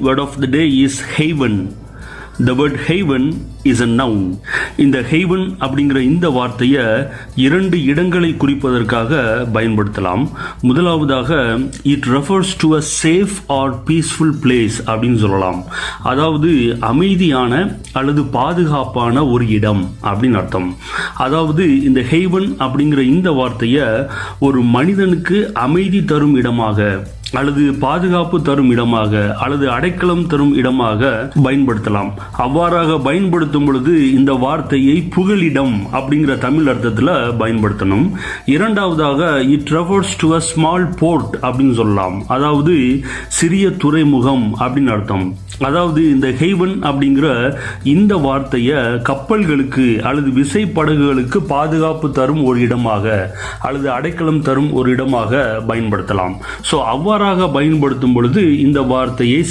word of the day is haven. The word haven is a noun. இந்த haven அப்படிங்கிற இந்த வார்த்தையை இரண்டு இடங்களை குறிப்பதற்காக பயன்படுத்தலாம். முதலாவதாக it refers to a safe or peaceful place அப்படின்னு சொல்லலாம். அதாவது அமைதியான அல்லது பாதுகாப்பான ஒரு இடம் அப்படின்னு அர்த்தம். அதாவது இந்த haven அப்படிங்கிற இந்த வார்த்தையை ஒரு மனிதனுக்கு அமைதி தரும் இடமாக அல்லது பாதுகாப்பு தரும் இடமாக அல்லது அடைக்கலம் தரும் இடமாக பயன்படுத்தலாம். அவ்வாறாக பயன்படுத்தும் பொழுது இந்த வார்த்தையை புகலிடம் அப்படிங்கிற தமிழ் அர்த்தத்தில் பயன்படுத்தணும். இரண்டாவதாக it refers to a small port அப்படின்னு சொல்லலாம். அதாவது சிறிய துறைமுகம் அப்படின்னு அர்த்தம். அதாவது இந்த ஹெய்வன் அப்படிங்கிற இந்த வார்த்தையை கப்பல்களுக்கு அல்லது விசைப்படகுகளுக்கு பாதுகாப்பு தரும் ஒரு இடமாக அல்லது அடைக்கலம் தரும் ஒரு இடமாக பயன்படுத்தலாம். ஸோ அவ்வாறாக பயன்படுத்தும் பொழுது இந்த வார்த்தையை